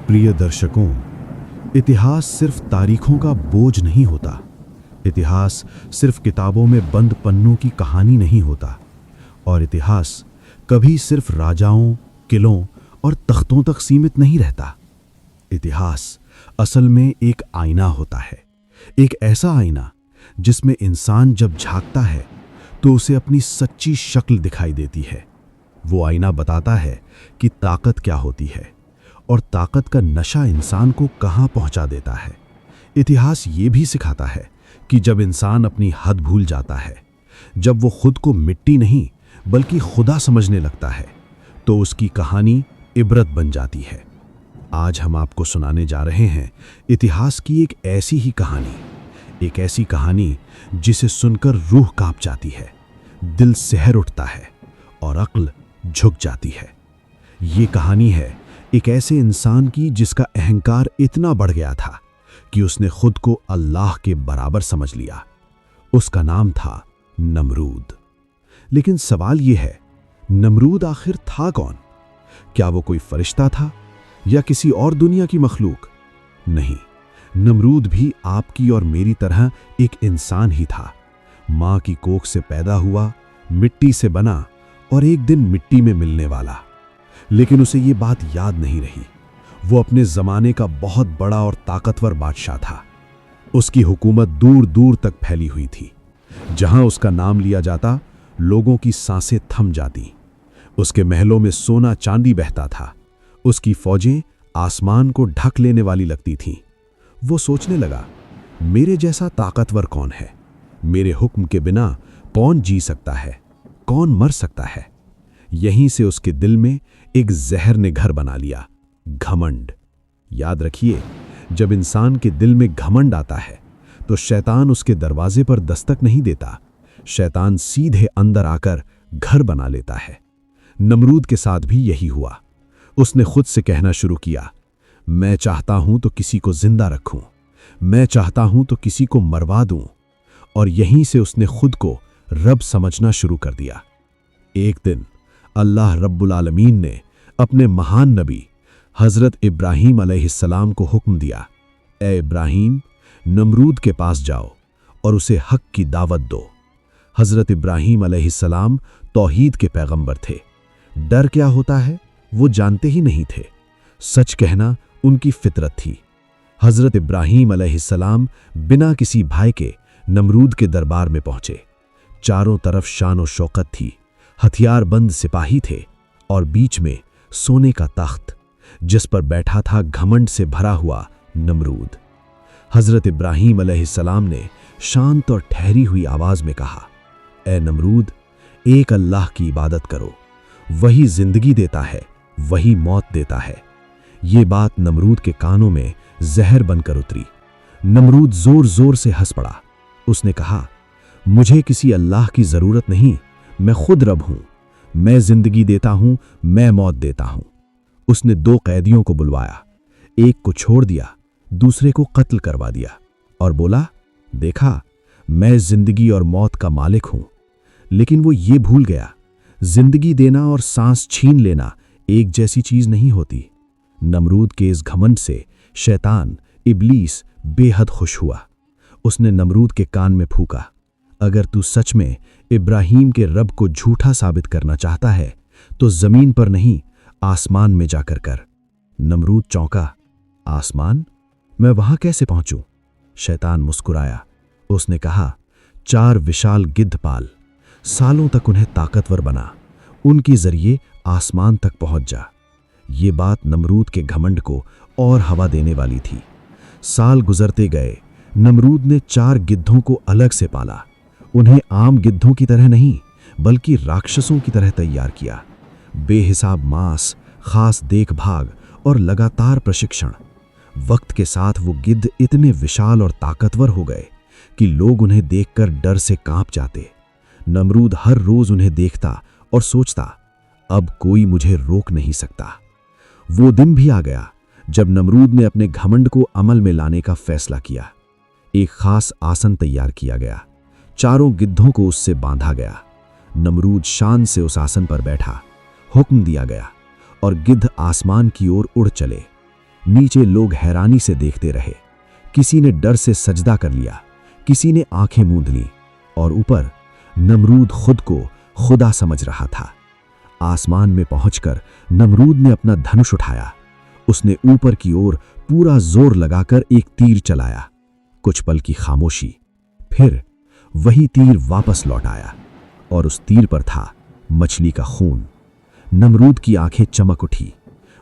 प्रिय दर्शकों, इतिहास सिर्फ तारीखों का बोझ नहीं होता। इतिहास सिर्फ किताबों में बंद पन्नों की कहानी नहीं होता। और इतिहास कभी सिर्फ राजाओं, किलों और तख्तों तक सीमित नहीं रहता। इतिहास असल में एक आईना होता है, एक ऐसा आईना जिसमें इंसान जब झांकता है तो उसे अपनी सच्ची शक्ल दिखाई देती है। वो आईना बताता है कि ताकत क्या होती है और ताकत का नशा इंसान को कहां पहुंचा देता है। इतिहास ये भी सिखाता है कि जब इंसान अपनी हद भूल जाता है, जब वो खुद को मिट्टी नहीं बल्कि खुदा समझने लगता है, तो उसकी कहानी इबरत बन जाती है। आज हम आपको सुनाने जा रहे हैं इतिहास की एक ऐसी ही कहानी, एक ऐसी कहानी जिसे सुनकर रूह कांप जाती है, दिल सिहर उठता है और अक्ल झुक जाती है। ये कहानी है एक ऐसे इंसान की जिसका अहंकार इतना बढ़ गया था कि उसने खुद को अल्लाह के बराबर समझ लिया। उसका नाम था नमरूद। लेकिन सवाल यह है, नमरूद आखिर था कौन? क्या वो कोई फरिश्ता था या किसी और दुनिया की मखलूक? नहीं, नमरूद भी आपकी और मेरी तरह एक इंसान ही था। मां की कोख से पैदा हुआ, मिट्टी से बना और एक दिन मिट्टी में मिलने वाला। लेकिन उसे ये बात याद नहीं रही, वो अपने जमाने का बहुत बड़ा और ताकतवर बादशाह था। उसकी हुकूमत दूर दूर तक फैली हुई थी। जहां उसका नाम लिया जाता, लोगों की सांसें थम जाती। उसके महलों में सोना चांदी बहता था। उसकी फौजें आसमान को ढक लेने वाली लगती थीं। वो सोचने लगा, मेरे जैसा ताकतवर कौन है? मेरे हुक्म के बिना कौन जी सकता है, कौन मर सकता है? यहीं से उसके दिल में एक जहर ने घर बना लिया, घमंड। याद रखिए, जब इंसान के दिल में घमंड आता है तो शैतान उसके दरवाजे पर दस्तक नहीं देता। शैतान सीधे अंदर आकर घर बना लेता है। नमरूद के साथ भी यही हुआ। उसने खुद से कहना शुरू किया, मैं चाहता हूं तो किसी को जिंदा रखूं, मैं चाहता हूं तो किसी को मरवा दूं। और यहीं से उसने खुद को रब समझना शुरू कर दिया। एक दिन अल्लाह रब्बुल आलमीन ने अपने महान नबी हजरत इब्राहीम अलैहिस्सलाम को हुक्म दिया, ए इब्राहीम, नमरूद के पास जाओ और उसे हक की दावत दो। हजरत इब्राहीम अलैहिस्सलाम तौहीद के पैगंबर थे। डर क्या होता है वो जानते ही नहीं थे। सच कहना उनकी फितरत थी। हजरत इब्राहीम अलैहिस्सलाम बिना किसी भय के नमरूद के दरबार में पहुंचे। चारों तरफ शान और शौकत थी, हथियारबंद सिपाही थे और बीच में सोने का तख्त जिस पर बैठा था घमंड से भरा हुआ नमरूद। हजरत इब्राहीम अलैहिस्सलाम ने शांत और ठहरी हुई आवाज में कहा, ए नमरूद, एक अल्लाह की इबादत करो, वही जिंदगी देता है, वही मौत देता है। ये बात नमरूद के कानों में जहर बनकर उतरी। नमरूद जोर जोर से हंस पड़ा। उसने कहा, मुझे किसी अल्लाह की जरूरत नहीं, मैं खुद रब हूं। मैं जिंदगी देता हूं, मैं मौत देता हूं। उसने दो कैदियों को बुलवाया, एक को छोड़ दिया, दूसरे को कत्ल करवा दिया और बोला, देखा, मैं जिंदगी और मौत का मालिक हूं। लेकिन वो ये भूल गया, जिंदगी देना और सांस छीन लेना एक जैसी चीज नहीं होती। नमरूद के इस घमंड से शैतान इब्लीस बेहद खुश हुआ। उसने नमरूद के कान में फूंका, अगर तू सच में इब्राहीम के रब को झूठा साबित करना चाहता है तो जमीन पर नहीं, आसमान में जाकर कर। नमरूद चौंका, आसमान? मैं वहां कैसे पहुंचूं? शैतान मुस्कुराया। उसने कहा, 4 विशाल गिद्ध पाल, सालों तक उन्हें ताकतवर बना, उनके जरिए आसमान तक पहुंच जा। ये बात नमरूद के घमंड को और हवा देने वाली थी। साल गुजरते गए। नमरूद ने 4 गिद्धों को अलग से पाला। उन्हें आम गिद्धों की तरह नहीं बल्कि राक्षसों की तरह तैयार किया। बेहिसाब मांस, खास देखभाल और लगातार प्रशिक्षण। वक्त के साथ वो गिद्ध इतने विशाल और ताकतवर हो गए कि लोग उन्हें देखकर डर से कांप जाते। नमरूद हर रोज उन्हें देखता और सोचता, अब कोई मुझे रोक नहीं सकता। वो दिन भी आ गया जब नमरूद ने अपने घमंड को अमल में लाने का फैसला किया। एक खास आसन तैयार किया गया, 4 गिद्धों को उससे बांधा गया। नमरूद शान से उस आसन पर बैठा। हुक्म दिया गया और गिद्ध आसमान की ओर उड़ चले। नीचे लोग हैरानी से देखते रहे। किसी ने डर से सजदा कर लिया, किसी ने आंखें मूंद लीं, और ऊपर नमरूद खुद को खुदा समझ रहा था। आसमान में पहुंचकर नमरूद ने अपना धनुष उठाया। उसने ऊपर की ओर पूरा जोर लगाकर एक तीर चलाया। कुछ पल की खामोशी, फिर वही तीर वापस लौट आया और उस तीर पर था मछली का खून। नमरूद की आंखें चमक उठी।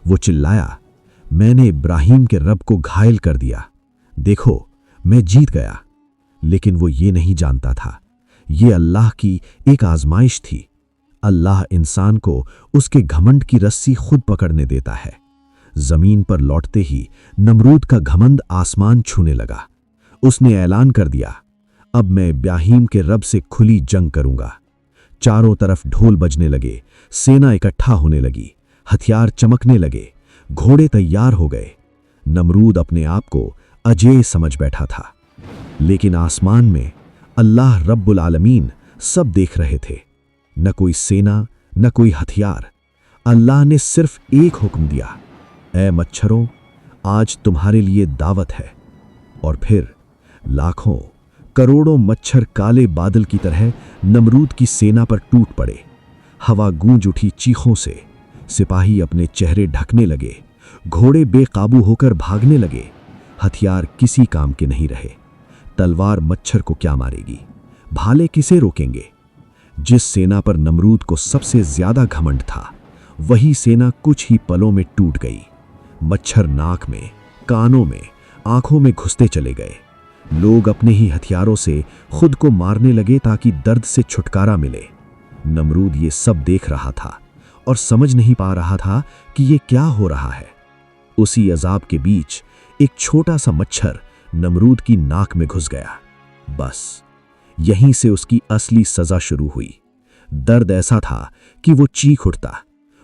वो चिल्लाया, मैंने इब्राहिम के रब को घायल कर दिया। देखो, मैं जीत गया। लेकिन वो ये नहीं जानता था, ये अल्लाह की एक आजमाइश थी। अल्लाह इंसान को उसके घमंड की रस्सी खुद पकड़ने देता है। जमीन पर लौटते ही नमरूद का घमंड आसमान छूने लगा। उसने ऐलान कर दिया, अब मैं इब्राहिम के रब से खुली जंग करूंगा। चारों तरफ ढोल बजने लगे, सेना इकट्ठा होने लगी, हथियार चमकने लगे, घोड़े तैयार हो गए। नमरूद अपने आप को अजेय समझ बैठा था, लेकिन आसमान में अल्लाह रब्बुल आलमीन सब देख रहे थे। न कोई सेना, न कोई हथियार। अल्लाह ने सिर्फ एक हुक्म दिया, ऐ मच्छरों, आज तुम्हारे लिए दावत है। और फिर लाखों करोड़ों मच्छर काले बादल की तरह नमरूद की सेना पर टूट पड़े। हवा गूंज उठी चीखों से। सिपाही अपने चेहरे ढकने लगे, घोड़े बेकाबू होकर भागने लगे। हथियार किसी काम के नहीं रहे। तलवार मच्छर को क्या मारेगी, भाले किसे रोकेंगे। जिस सेना पर नमरूद को सबसे ज्यादा घमंड था, वही सेना कुछ ही पलों में टूट गई। मच्छर नाक में, कानों में, आंखों में घुसते चले गए। लोग अपने ही हथियारों से खुद को मारने लगे ताकि दर्द से छुटकारा मिले। नमरूद ये सब देख रहा था और समझ नहीं पा रहा था कि ये क्या हो रहा है। उसी अजाब के बीच एक छोटा सा मच्छर नमरूद की नाक में घुस गया। बस यहीं से उसकी असली सजा शुरू हुई। दर्द ऐसा था कि वो चीख उठता।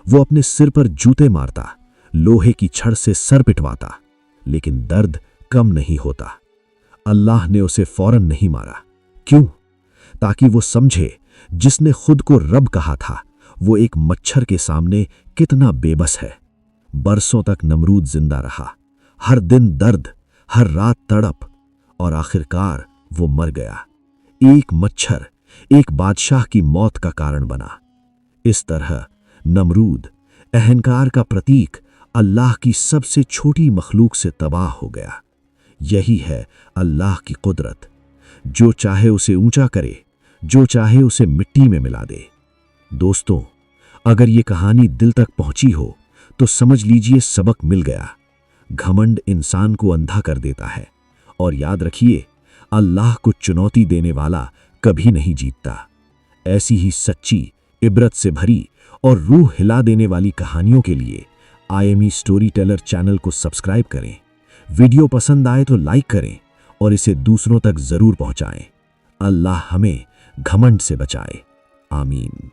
वो अपने सिर पर जूते मारता, लोहे की छड़ से सर पिटवाता, लेकिन दर्द कम नहीं होता। अल्लाह ने उसे फौरन नहीं मारा। क्यों? ताकि वो समझे जिसने खुद को रब कहा था, वो एक मच्छर के सामने कितना बेबस है। बरसों तक नमरूद जिंदा रहा, हर दिन दर्द, हर रात तड़प, और आखिरकार वो मर गया। एक मच्छर एक बादशाह की मौत का कारण बना। इस तरह नमरूद, अहंकार का प्रतीक, अल्लाह की सबसे छोटी मखलूक से तबाह हो गया। यही है अल्लाह की कुदरत। जो चाहे उसे ऊंचा करे, जो चाहे उसे मिट्टी में मिला दे। दोस्तों, अगर ये कहानी दिल तक पहुंची हो तो समझ लीजिए सबक मिल गया। घमंड इंसान को अंधा कर देता है, और याद रखिए, अल्लाह को चुनौती देने वाला कभी नहीं जीतता। ऐसी ही सच्ची, इबरत से भरी और रूह हिला देने वाली कहानियों के लिए IME स्टोरी टेलर चैनल को सब्सक्राइब करें। वीडियो पसंद आए तो लाइक करें और इसे दूसरों तक जरूर पहुंचाएं। अल्लाह हमें घमंड से बचाए। आमीन।